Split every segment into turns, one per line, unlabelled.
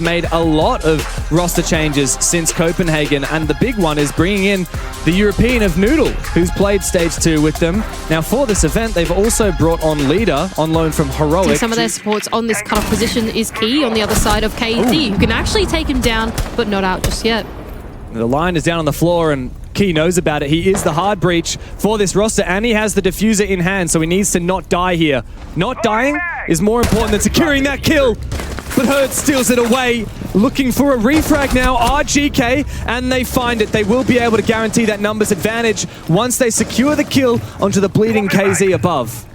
made a lot of roster changes since Copenhagen, and the big one is bringing in the European of Noodle, who's played Stage 2 with them. Now, for this event, they've also brought on Leader on loan from Heroic.
Some of their supports on this cut-off position is Key on the other side of KZ, who can actually take him down, but not out just yet.
The line is down on the floor, and Key knows about it. He is the hard breach for this roster, and he has the diffuser in hand, so he needs to not die here. Not dying is more important than securing that kill. But Herd steals it away, looking for a refrag now, Geekay, and they find it. They will be able to guarantee that numbers advantage once they secure the kill onto the bleeding KZ above.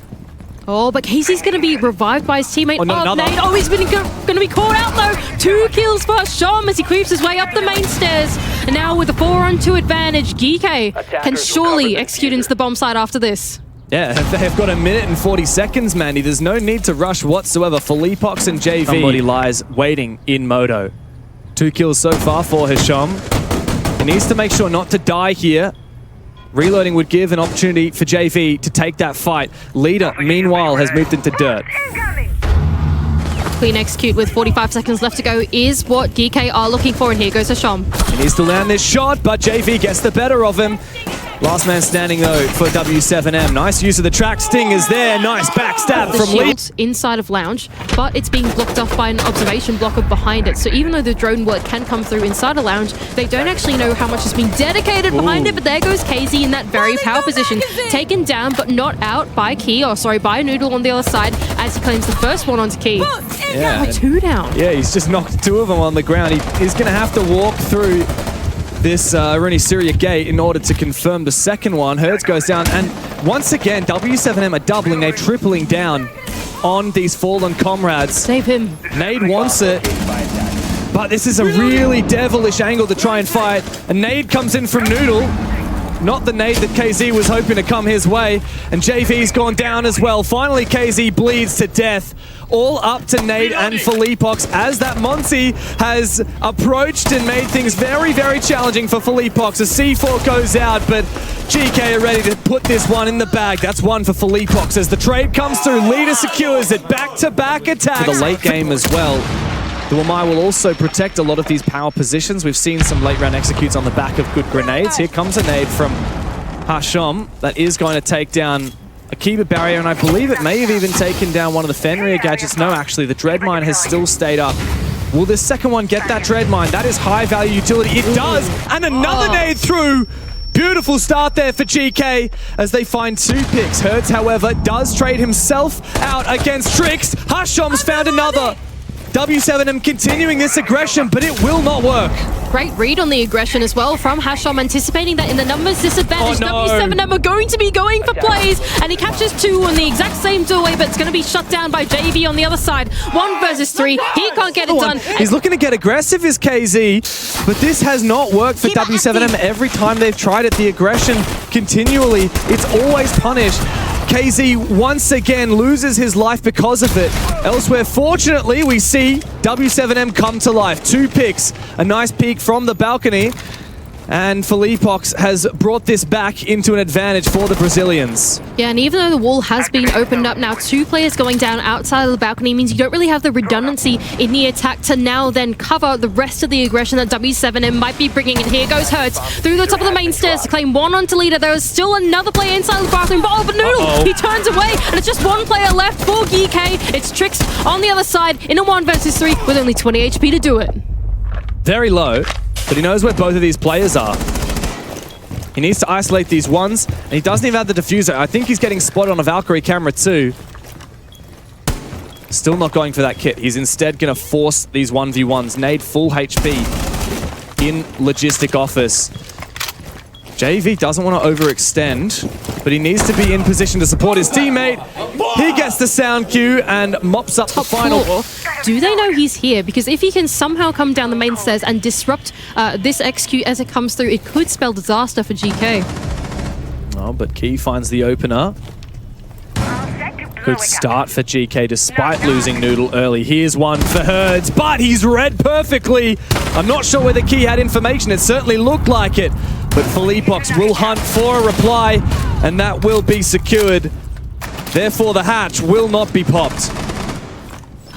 Oh, but KZ's going to be revived by his teammate. Nade. Oh, he's going to be caught out though. 2 kills for Shom as he creeps his way up the main stairs. And now with a 4-on-2 advantage, Geekay can surely execute into the bomb site after this.
Yeah, they've got 1 minute and 40 seconds, Mandy. There's no need to rush whatsoever. Felipox and JV. Somebody lies waiting in Moto. 2 kills so far for Hisham. He needs to make sure not to die here. Reloading would give an opportunity for JV to take that fight. Leader, meanwhile, has moved into dirt.
Clean execute with 45 seconds left to go is what Geekay are looking for, and here goes Hisham.
He needs to land this shot, but JV gets the better of him. Last man standing, though, for W7M. Nice use of the track. Sting is there. Nice backstab from Lee.
Inside of Lounge, but it's being blocked off by an observation blocker behind it. So even though the drone word can come through inside a Lounge, they don't actually know how much has been dedicated behind it. But there goes KZ in that very power position. Taken down, but not out by Key, or sorry, by Noodle on the other side, as he claims the first one onto Key.
Yeah.
2 down.
Yeah, he's just knocked 2 of them on the ground. He's going to have to walk through this Rooney Syria gate in order to confirm the second one. Hertz goes down, and once again, W7M are doubling, they're tripling down on these fallen comrades.
Save him.
Nade wants it, but this is a really devilish angle to try and fight. A nade comes in from Noodle. Not the nade that KZ was hoping to come his way, and JV's gone down as well. Finally, KZ bleeds to death. All up to Nade and Felipox as that Monty has approached and made things very, very challenging for Felipox. A C4 goes out, but Geekay are ready to put this one in the bag. That's one for Felipox as the trade comes through. Leader secures it. Back-to-back attacks. For the late game as well. The Wamai will also protect a lot of these power positions. We've seen some late round executes on the back of good grenades. Here comes a nade from Hasham that is going to take down a Kiba barrier, and I believe it may have even taken down one of the Fenrir gadgets. No, actually, the Dread Mine has still stayed up. Will this second one get that Dread Mine? That is high value utility. It does, and another nade through. Beautiful start there for GK as they find 2 picks. Hertz, however, does trade himself out against Trix. Hasham's found another. W7M continuing this aggression, but it will not work.
Great read on the aggression as well from Hasham, anticipating that in the numbers disadvantage, W7M are going to be going for plays, and he captures 2 on the exact same doorway, but it's going to be shut down by JV on the other side. 1 versus 3, he can't get it done.
He's looking to get aggressive as KZ, but this has not worked for W7M. Every time they've tried it, the aggression continually, it's always punished. KZ once again loses his life because of it. Elsewhere, fortunately, we see W7M come to life. 2 picks, a nice peek from the balcony, and Felipox has brought this back into an advantage for the Brazilians.
Yeah, and even though the wall has been opened up now, 2 players going down outside of the balcony means you don't really have the redundancy in the attack to now then cover the rest of the aggression that W7M might be bringing in. Here goes Hertz through the top of the main stairs to claim 1 onto Leader. There is still another player inside the bathroom, but Noodle, he turns away, and it's just 1 player left for Geekay. It's Trix on the other side in a 1 versus 3 with only 20 HP to do it.
Very low, but he knows where both of these players are. He needs to isolate these ones, and he doesn't even have the diffuser. I think he's getting spotted on a Valkyrie camera too. Still not going for that kit. He's instead going to force these 1v1s. Nade full HP in Logistic Office. JV doesn't want to overextend, but he needs to be in position to support his teammate. He gets the sound cue and mops up the final.
Do they know he's here? Because if he can somehow come down the main stairs and disrupt this XQ as it comes through, it could spell disaster for GK.
Oh, but Key finds the opener. Good start for GK despite losing Noodle early. Here's one for Herds, but he's read perfectly. I'm not sure whether Key had information. It certainly looked like it. But Felipox will hunt for a reply, and that will be secured. Therefore, the hatch will not be popped.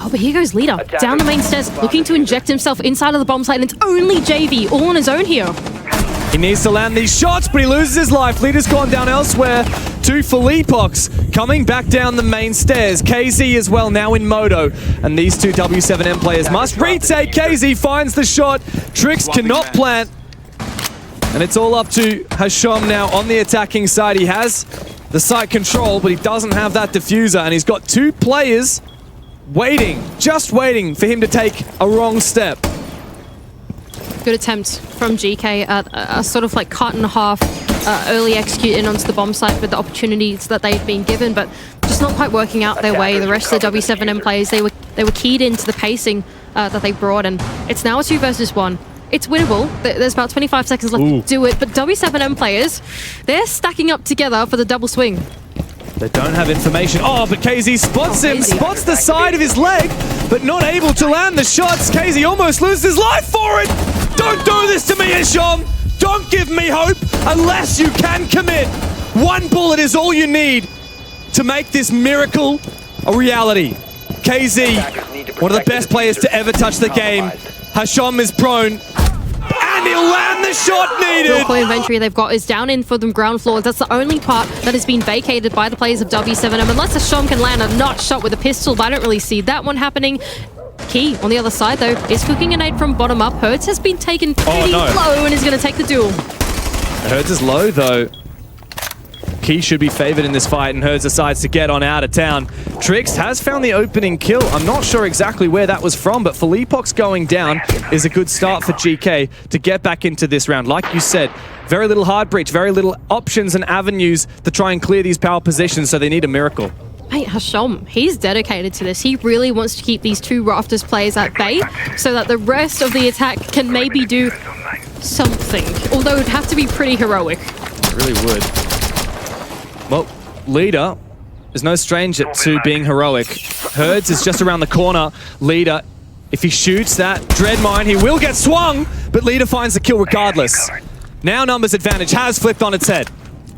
Oh, but here goes Leader down the main stairs, looking to inject himself inside of the bomb site, and it's only JV all on his own here.
He needs to land these shots, but he loses his life. Leader's gone down elsewhere to Felipox, coming back down the main stairs. KZ as well, now in Moto. And these two W7M players must retake. KZ finds the shot. Trix cannot plant. And it's all up to Hasham now on the attacking side. He has the site control, but he doesn't have that diffuser. And he's got two players waiting, just waiting for him to take a wrong step.
Good attempt from Geekay at a sort of like cut in half, early execute in onto the bomb site with the opportunities that they'd been given, but just not quite working out their way. The rest of the W7M players, they were keyed into the pacing that they brought, and it's now a 2 versus 1. It's winnable. There's about 25 seconds left to do it, but W7M players, they're stacking up together for the double swing.
They don't have information. Oh, but KZ spots him, spots the side of his leg, but not able to land the shots. KZ almost loses his life for it. Don't do this to me, Hisham. Don't give me hope unless you can commit. One bullet is all you need to make this miracle a reality. KZ, one of the best players to ever touch the game. Hasham is prone, and he'll land the shot needed.
The inventory they've got is down in for the ground floor. That's the only part that has been vacated by the players of W7M. Unless Hasham can land a notch shot with a pistol, but I don't really see that one happening. Key on the other side, though, is cooking a nade from bottom up. Hertz has been taken pretty low and is going to take the duel.
Hertz is low, though. Key should be favored in this fight, and Hertz decides to get on out of town. Trix has found the opening kill. I'm not sure exactly where that was from, but Felipox going down is a good start for GK to get back into this round. Like you said, very little hard breach, very little options and avenues to try and clear these power positions, so they need a miracle.
Mate, Hasham, he's dedicated to this. He really wants to keep these two Rafters players at bay so that the rest of the attack can maybe do something. Although it would have to be pretty heroic.
It really would. Well, Leader is no stranger to being heroic. Herds is just around the corner. Leader, if he shoots that Dread Mine, he will get swung, but Leader finds the kill regardless. Now numbers advantage has flipped on its head.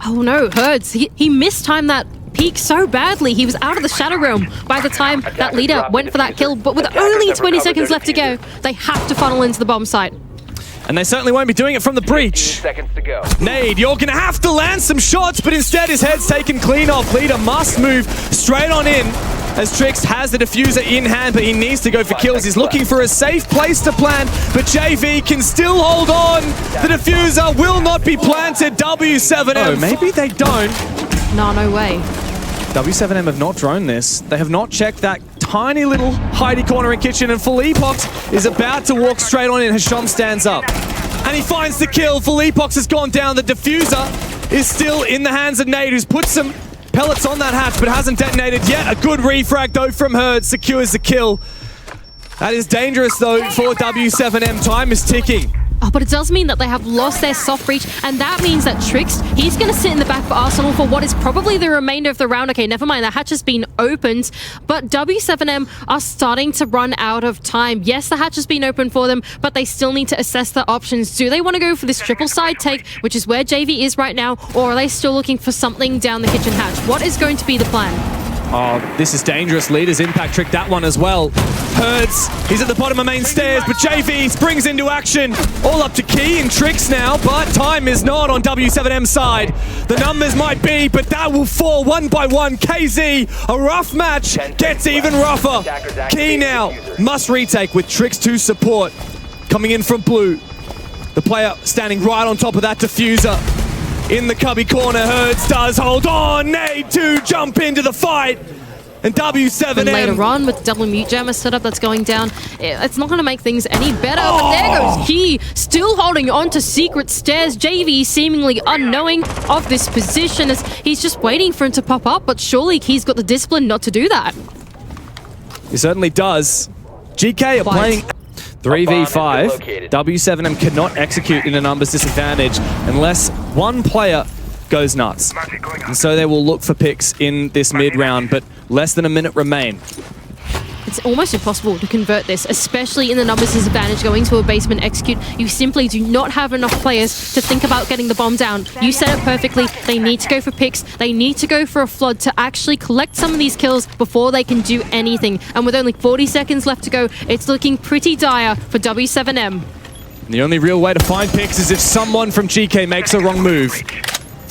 Oh no, Herds, he mistimed that peak so badly. He was out of the Shadow Realm by the time that Leader went for that kill, but with only 20 seconds left to go, they have to funnel into the bomb site.
And they certainly won't be doing it from the breach.
Seconds to go.
Nade, you're gonna have to land some shots, but instead his head's taken clean off. Leader must move straight on in, as Trix has the diffuser in hand, but he needs to go for kills. He's looking for a safe place to plant, but JV can still hold on. The diffuser will not be planted. W7M. Oh, maybe they don't.
No way.
W7M have not droned this. They have not checked that tiny little hidey corner in kitchen, and Felipox is about to walk straight on in. Hasham stands up, and he finds the kill. Felipox has gone down. The diffuser is still in the hands of Nade, who's put some pellets on that hatch, but hasn't detonated yet. A good refrag, though, from Herd secures the kill. That is dangerous, though, for W7M. Time is ticking.
Oh, but it does mean that they have lost their soft breach, and that means that Trix, he's going to sit in the back for Arsenal for what is probably the remainder of the round. Okay, never mind, the hatch has been opened, but W7M are starting to run out of time. Yes, the hatch has been opened for them, but they still need to assess their options. Do they want to go for this triple side take, which is where JV is right now, or are they still looking for something down the kitchen hatch? What is going to be the plan?
Oh, this is dangerous. Leader's impact trick that one as well. Herds, he's at the bottom of main stairs, but JV springs into action. All up to Key and Trix now, but time is not on W7M's side. The numbers might be, but that will fall one by one. KZ, a rough match, gets even rougher. Key now must retake with Trix to support. Coming in from blue. The player standing right on top of that diffuser. In the cubby corner, Herds does hold on. Nade to jump into the fight. And W7M.
And later on with the double mute jammer setup that's going down, it's not going to make things any better. Oh. But there goes Key, still holding on to secret stairs. JV seemingly unknowing of this position as he's just waiting for him to pop up. But surely Key's got the discipline not to do that.
He certainly does. GK are playing 3v5. W7M cannot execute in a numbers disadvantage unless one player goes nuts. And so they will look for picks in this mid round, but less than a minute remain.
It's almost impossible to convert this, especially in the numbers disadvantage going to a basement execute. You simply do not have enough players to think about getting the bomb down. You said it perfectly. They need to go for picks. They need to go for a flood to actually collect some of these kills before they can do anything. And with only 40 seconds left to go, it's looking pretty dire for W7M.
The only real way to find picks is if someone from Geekay makes a wrong move.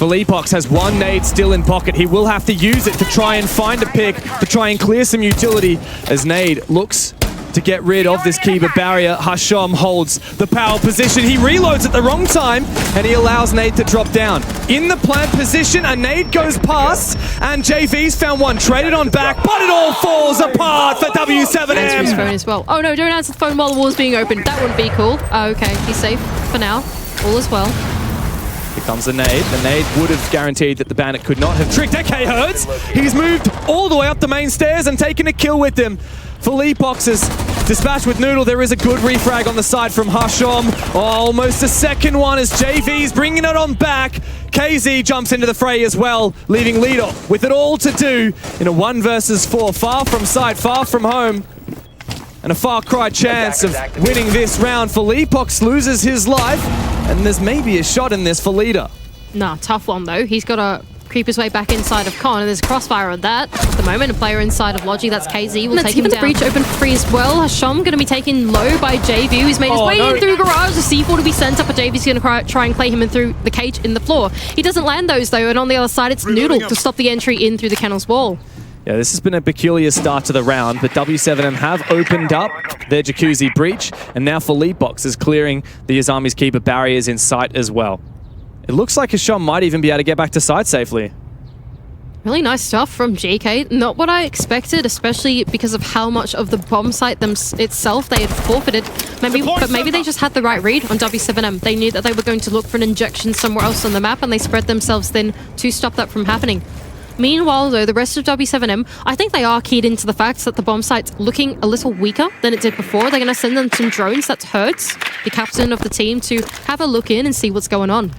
Philippox has one nade still in pocket. He will have to use it to try and find a pick, to try and clear some utility as Nade looks to get rid of this Kiba barrier. Hasham holds the power position. He reloads at the wrong time, and he allows Nade to drop down. In the plant position, a nade goes past, and JV's found one, traded on back, but it all falls apart for W7M.
Answer his phone as well. Oh no, don't answer the phone while the wall's being opened. That wouldn't be cool. Oh, okay, he's safe for now. All is well.
Here comes the nade. The nade would have guaranteed that the bandit could not have tricked AK Hertz. He's moved all the way up the main stairs and taken a kill with him. Philippox is dispatched with Noodle. There is a good refrag on the side from Hasham. Oh, almost a second one as JV's bringing it on back. KZ jumps into the fray as well, leaving Leader with it all to do in a 1 versus 4. Far from sight, far from home. And a far cry chance of winning this round. Philippox loses his life, and there's maybe a shot in this for Leader.
Nah, tough one though. He's got to creep his way back inside of Con, and there's a crossfire on that. At the moment, a player inside of Logi, that's KZ, will take him down. Breach open for free as well. Hasham going to be taken low by JV, who's made his way in through garage. The C4 to be sent up, but JV's going to try and play him in through the cage in the floor. He doesn't land those though, and on the other side, it's Noodle to stop the entry in through the kennel's wall.
Yeah, this has been a peculiar start to the round, but W7M have opened up their Jacuzzi breach, and now Philippox is clearing the Azami's Keeper barriers in sight as well. It looks like Hasham might even be able to get back to site safely.
Really nice stuff from Geekay. Not what I expected, especially because of how much of the bomb site itself they had forfeited. But maybe they just had the right read on W7M. They knew that they were going to look for an injection somewhere else on the map, and they spread themselves thin to stop that from happening. Meanwhile, though, the rest of W7M, I think they are keyed into the fact that the bomb site's looking a little weaker than it did before. They're going to send them some drones. That's Hertz, the captain of the team, to have a look in and see what's going on.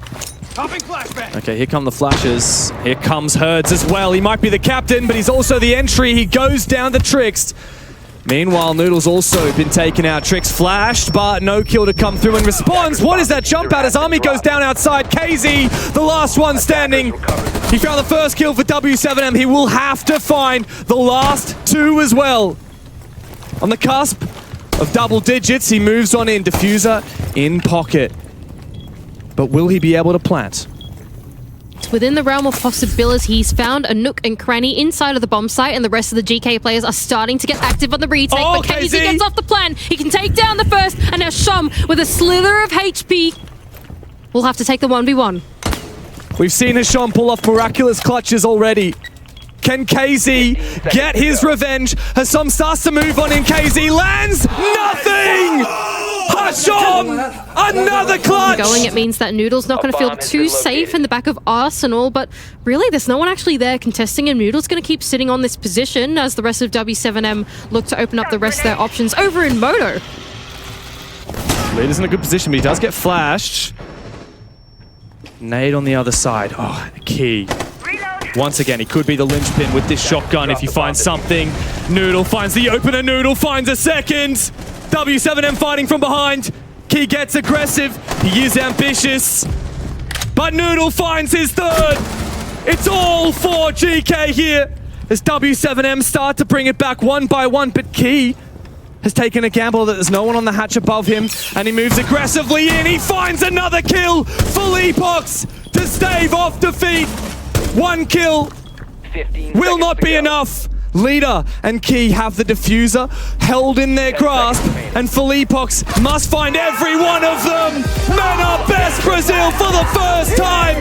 Okay, here come the flashes. Here comes Hertz as well. He might be the captain, but he's also the entry. He goes down to Trix. Meanwhile, Noodle's also been taken out. Trix flashed, but no kill to come through and responds. What is that jump out as Army goes down outside? KZ, the last one standing. He found the first kill for W7M. He will have to find the last 2 as well. On the cusp of double digits, he moves on in. Diffuser in pocket. But will he be able to plant?
It's within the realm of possibilities. Found a nook and cranny inside of the bomb site, and the rest of the GK players are starting to get active on the retake. But KZ gets off the plan. He can take down the first, and now Shum, with a slither of HP, will have to take the 1v1.
We've seen Hasham pull off miraculous clutches already. Can KZ get his revenge? Hasham starts to move on in. KZ lands nothing! Hasham! Another clutch!
Going, it means that Noodle's not going to feel too safe in the back of Arsenal, but really there's no one actually there contesting him. Noodle's going to keep sitting on this position as the rest of W7M look to open up the rest of their options over in Moto.
Leader's in a good position, but he does get flashed. Nade on the other side. Oh, key. Once again, he could be the linchpin with this shotgun if he finds something. Noodle finds the opener. Noodle finds a second. W7M fighting from behind. Key gets aggressive. He is ambitious. But Noodle finds his third. It's all for GK here as W7M start to bring it back 1 by 1. But Key has taken a gamble that there's no one on the hatch above him, and he moves aggressively in. He finds another kill. Philippox to stave off defeat. 1 kill will not be enough. Leader and Key have the diffuser held in their grasp, and Philippox must find every one of them. Men are best Brazil for the first time.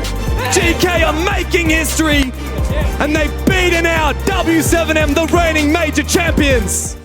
GK are making history, and they've beaten out W7M, the reigning major champions.